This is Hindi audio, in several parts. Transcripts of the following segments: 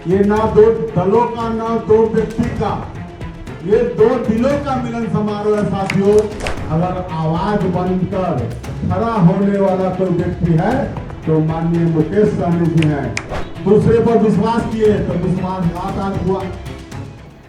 ये ना दो दलों का ना दो व्यक्ति का, ये दो दिलों का मिलन समारोह है साथियों। अगर आवाज बनकर खड़ा होने वाला कोई व्यक्ति है तो माननीय मुकेश सहनी जी हैं। दूसरे पर विश्वास किए तो विश्वासघात आज हुआ।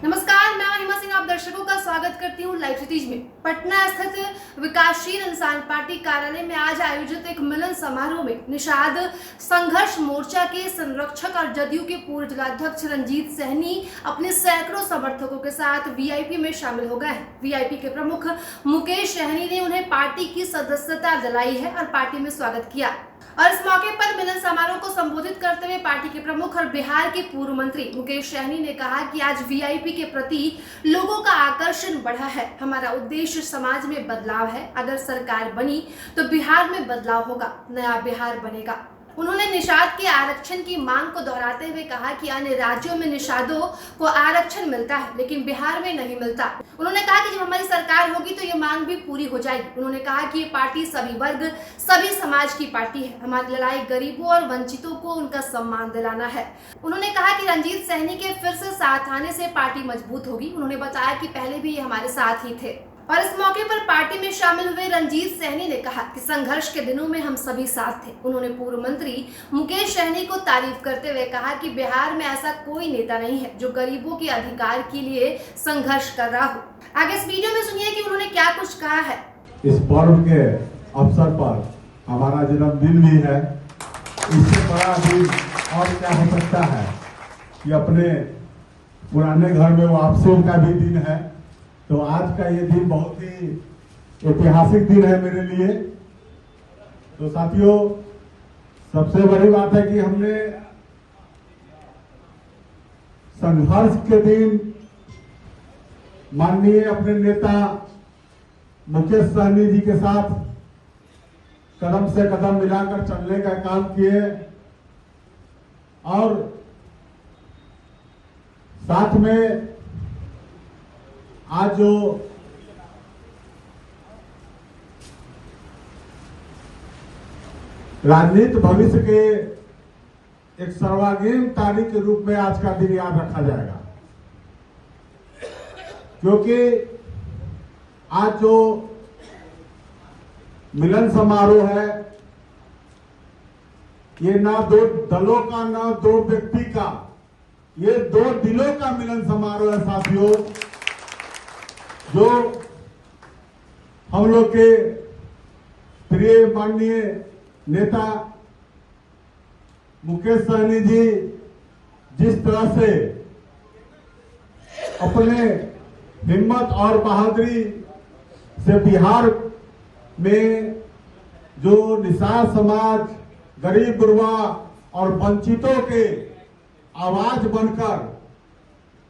नमस्कार, मैं महिमा सिंह आप दर्शकों का स्वागत करती हूँ लाइव सिटीज में। पटना स्थित विकासशील इंसान पार्टी कार्यालय में आज आयोजित एक मिलन समारोह में निषाद संघर्ष मोर्चा के संरक्षक और जदयू के पूर्व जिलाध्यक्ष रंजीत सहनी अपने सैकड़ों समर्थकों के साथ वीआईपी में शामिल हो गए हैं। वीआईपी के प्रमुख मुकेश सहनी ने उन्हें पार्टी की सदस्यता दिलाई है और पार्टी में स्वागत किया। और इस मौके पर मिलन समारोह को संबोधित करते हुए पार्टी के प्रमुख और बिहार के पूर्व मंत्री मुकेश सहनी ने कहा कि आज वीआईपी के प्रति लोगों का आकर्षण बढ़ा है। हमारा उद्देश्य समाज में बदलाव है। अगर सरकार बनी तो बिहार में बदलाव होगा, नया बिहार बनेगा। उन्होंने निषाद के आरक्षण की मांग को दोहराते हुए कहा कि अन्य राज्यों में निषादों को आरक्षण मिलता है लेकिन बिहार में नहीं मिलता। उन्होंने कहा कि जब हमारी सरकार होगी तो ये मांग भी पूरी हो जाएगी। उन्होंने कहा कि ये पार्टी सभी वर्ग सभी समाज की पार्टी है। हमारी लड़ाई गरीबों और वंचितों को उनका सम्मान दिलाना है। उन्होंने कहा कि रंजीत सहनी के फिर से साथ आने से पार्टी मजबूत होगी। उन्होंने बताया कि पहले भी ये हमारे साथ ही थे। और इस मौके पर पार्टी में शामिल हुए रंजीत सहनी ने कहा कि संघर्ष के दिनों में हम सभी साथ थे। उन्होंने पूर्व मंत्री मुकेश सहनी को तारीफ करते हुए कहा कि बिहार में ऐसा कोई नेता नहीं है जो गरीबों के अधिकार के लिए संघर्ष कर रहा हो। आगे इस वीडियो में सुनिए कि उन्होंने क्या कुछ कहा है। इस पर्व के अवसर पर हमारा जन्मदिन भी है। इससे बड़ा दिन और क्या हो सकता है कि अपने पुराने घर में वापसी का भी दिन है। तो आज का ये दिन बहुत ही ऐतिहासिक दिन है मेरे लिए। तो साथियों, सबसे बड़ी बात है कि हमने संघर्ष के दिन माननीय अपने नेता मुकेश सहनी जी के साथ कदम से कदम मिलाकर चलने का काम किए और साथ में आज जो राजनीति भविष्य के एक सर्वांगीण तारीख के रूप में आज का दिन याद रखा जाएगा, क्योंकि आज जो मिलन समारोह है ये ना दो दलों का ना दो व्यक्ति का, ये दो दिलों का मिलन समारोह है साथियों। जो हम लोग के प्रिय माननीय नेता मुकेश सहनी जी जिस तरह से अपने हिम्मत और बहादुरी से बिहार में जो निषाद समाज, गरीब गुरबा और वंचितों के आवाज बनकर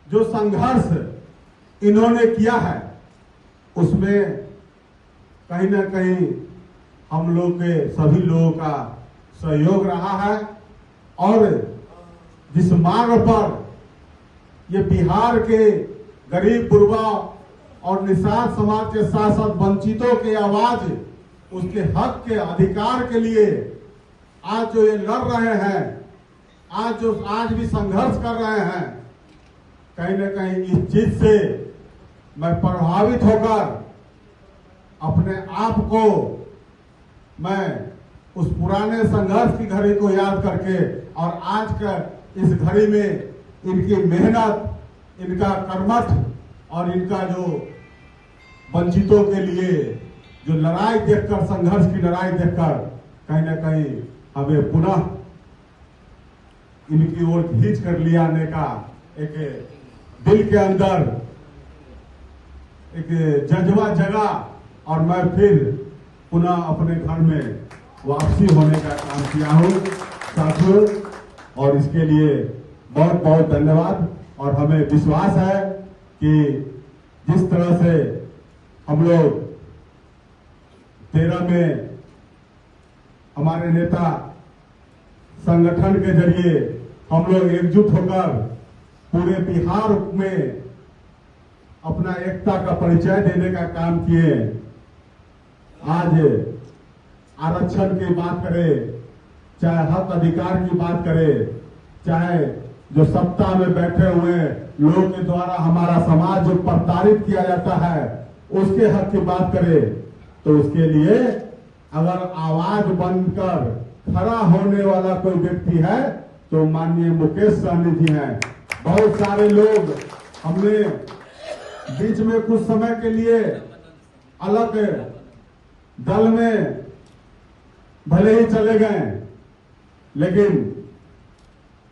जो संघर्ष इन्होंने किया है उसमें कहीं ना कहीं हम लोग के सभी लोगों का सहयोग रहा है। और जिस मार्ग पर ये बिहार के गरीब गुरबा और निषाद समाज के साथ साथ वंचितों की आवाज, उसके हक के अधिकार के लिए आज जो ये लड़ रहे हैं, आज भी संघर्ष कर रहे हैं, कहीं ना कहीं इस चीज से मैं प्रभावित होकर अपने आप को मैं उस पुराने संघर्ष की घड़ी को याद करके और आज का इस घड़ी में इनकी मेहनत, इनका कर्मठ और इनका जो वंचितों के लिए जो लड़ाई देखकर, संघर्ष की लड़ाई देखकर कहीं ना कहीं हमें पुनः इनकी ओर खींच कर ले आने का एक दिल के अंदर एक जज्बा जगा और मैं फिर पुनः अपने घर में वापसी होने का काम किया हूँ साथियों। और इसके लिए बहुत बहुत धन्यवाद। और हमें विश्वास है कि जिस तरह से हम लोग 13 में हमारे नेता संगठन के जरिए हम लोग एकजुट होकर पूरे बिहार में अपना एकता का परिचय देने का काम किए। आज आरक्षण की बात करें, चाहे हक अधिकार की बात करें, चाहे जो सत्ता में बैठे हुए लोगों के द्वारा हमारा समाज जो प्रताड़ित किया जाता है उसके हक की बात करे, तो उसके लिए अगर आवाज बनकर खड़ा होने वाला कोई व्यक्ति है तो माननीय मुकेश सहनी जी हैं। बहुत सारे लोग हमने बीच में कुछ समय के लिए अलग दल में भले ही चले गए, लेकिन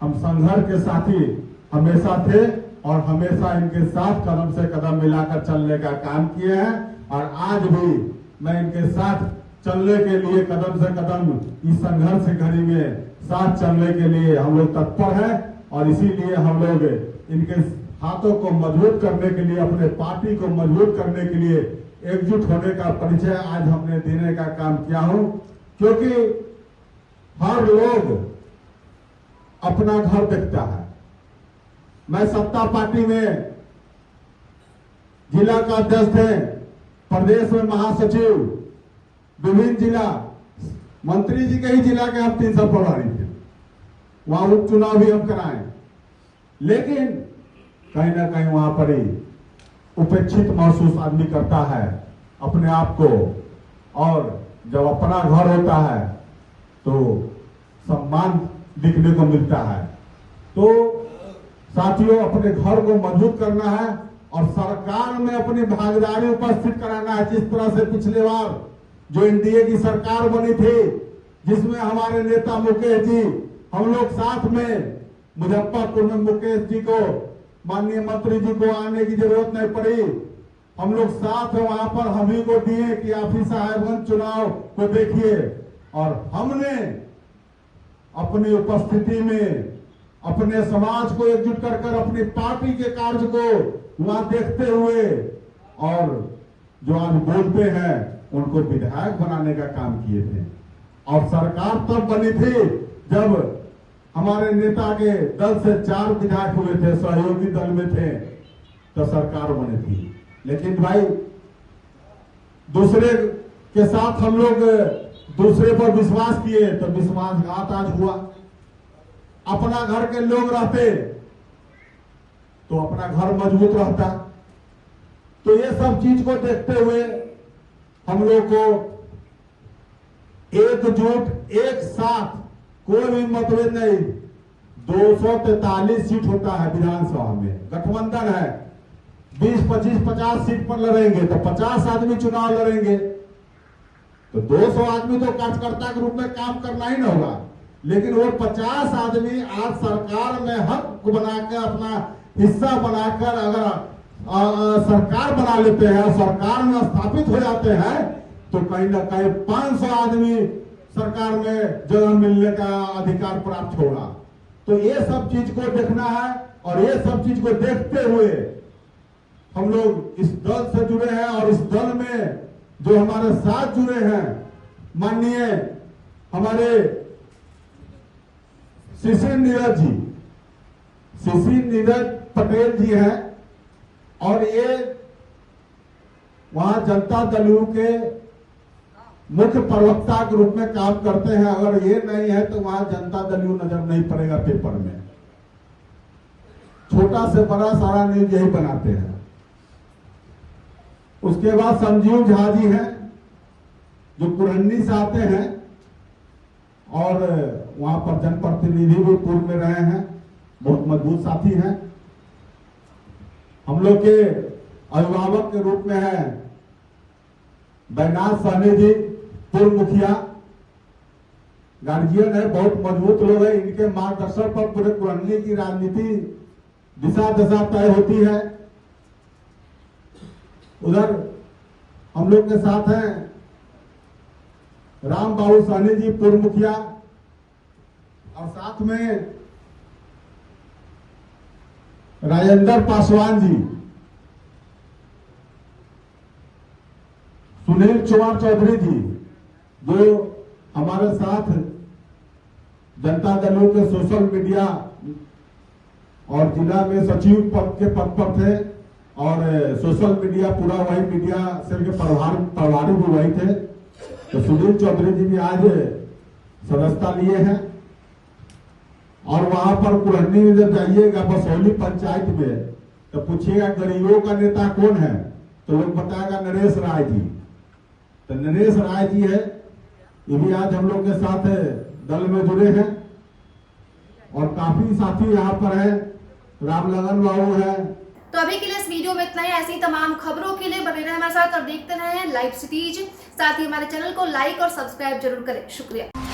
हम संघर्ष के साथी हमेशा थे और हमेशा इनके साथ कदम से कदम मिलाकर चलने का काम किए हैं। और आज भी मैं इनके साथ चलने के लिए कदम से कदम इस संघर्ष घड़ी में साथ चलने के लिए हम लोग तत्पर हैं। और इसीलिए हम लोग इनके हाथों को मजबूत करने के लिए, अपने पार्टी को मजबूत करने के लिए एकजुट होने का परिचय आज हमने देने का काम किया हूं। क्योंकि हर लोग अपना घर देखता है। मैं सत्ता पार्टी में जिला का अध्यक्ष थे, प्रदेश में महासचिव, विभिन्न जिला मंत्री जी के ही जिला के हम 300 प्रभारी थे, वहां उपचुनाव भी हम कराए, लेकिन कहीं ना कहीं वहां पर ही उपेक्षित महसूस आदमी करता है अपने आप को। और जब अपना घर होता है तो सम्मान दिखने को मिलता है। तो साथियों, अपने घर को मजबूत करना है और सरकार में अपनी भागीदारी उपस्थित कराना है। जिस तरह से पिछले बार जो एनडीए की सरकार बनी थी, जिसमें हमारे नेता मुकेश जी, हम लोग साथ में मुजफ्फरपुर में मुकेश जी को, माननीय मंत्री जी को आने की जरूरत नहीं पड़ी, हम लोग साथ वहां पर हम ही को दिए कि आप ही साहेबगंज चुनाव को देखिए। और हमने अपनी उपस्थिति में अपने समाज को एकजुट कर अपनी पार्टी के कार्य को वहां देखते हुए और जो आज बोलते हैं उनको विधायक बनाने का काम किए थे। और सरकार तब बनी थी जब हमारे नेता के दल से 4 विधायक हुए थे, सहयोगी दल में थे, तो सरकार बनी थी। लेकिन भाई दूसरे के साथ हम लोग दूसरे पर विश्वास किए तो विश्वासघात आज हुआ। अपना घर के लोग रहते तो अपना घर मजबूत रहता। तो ये सब चीज को देखते हुए हम लोग को एकजुट, एक साथ, कोई भी मतभेद नहीं, 243 सीट होता है विधानसभा में, गठबंधन है, 20, 25, 50 सीट पर लड़ेंगे तो 50 आदमी चुनाव लड़ेंगे, तो 200 आदमी तो कार्यकर्ता के रूप में काम करना ही ना होगा। लेकिन वो 50 आदमी आज सरकार में हक बनाकर, अपना हिस्सा बनाकर अगर सरकार बना लेते हैं, सरकार में स्थापित हो जाते हैं, तो कहीं ना कहीं 500 आदमी सरकार में जगह मिलने का अधिकार प्राप्त होगा। तो ये सब चीज को देखना है और ये सब चीज को देखते हुए हम लोग इस दल से जुड़े हैं। और इस दल में जो हमारे साथ जुड़े हैं, माननीय हमारे शिशिर नीरज जी, शिशिर नीरज पटेल जी हैं, और ये वहां जनता दल के मुख्य प्रवक्ता के रूप में काम करते हैं। अगर ये नहीं है तो वहां जनता दल नजर नहीं पड़ेगा पेपर में, छोटा से बड़ा सारा न्यूज यही बनाते हैं। उसके बाद संजीव झा जी हैं जो कुरन्नी से आते हैं और वहां पर जनप्रतिनिधि भी पूर्व में रहे हैं, बहुत मजबूत साथी हैं। हम लोग के अभिभावक के रूप में है बैनाथ सहनी जी, पूर्व मुखिया, गार्जियन है, बहुत मजबूत लोग हैं। इनके मार्गदर्शन पर पूरे कुरन्नी की राजनीति दिशा दशा तय होती है। उधर हम लोग के साथ हैं राम बाबू सहनी जी, पूर्व मुखिया, और साथ में राजेंद्र पासवान जी, सुनील कुमार चौधरी जी, जो हमारे साथ जनता दलों के सोशल मीडिया और जिला में सचिव पद के पद पर थे, और सोशल मीडिया पूरा वही मीडिया सेल के प्रभारी भी वही थे। तो सुनील चौधरी जी भी आज सदस्यता लिए हैं। और वहां पर कुरहनी में जब जाइएगा बसौली पंचायत में तो पूछिएगा गरीबों का नेता कौन है, तो लोग बताएगा नरेश राय जी। तो नरेश राय जी है, ये भी आज हम लोग के साथ दल में जुड़े हैं और काफी साथी यहाँ पर है, रामलगन बाबू है। तो अभी के लिए इस वीडियो में इतना ही। ऐसी तमाम खबरों के लिए बने रहे हमारे साथ और देखते रहे लाइव सिटीज। साथ ही हमारे चैनल को लाइक और सब्सक्राइब जरूर करें। शुक्रिया।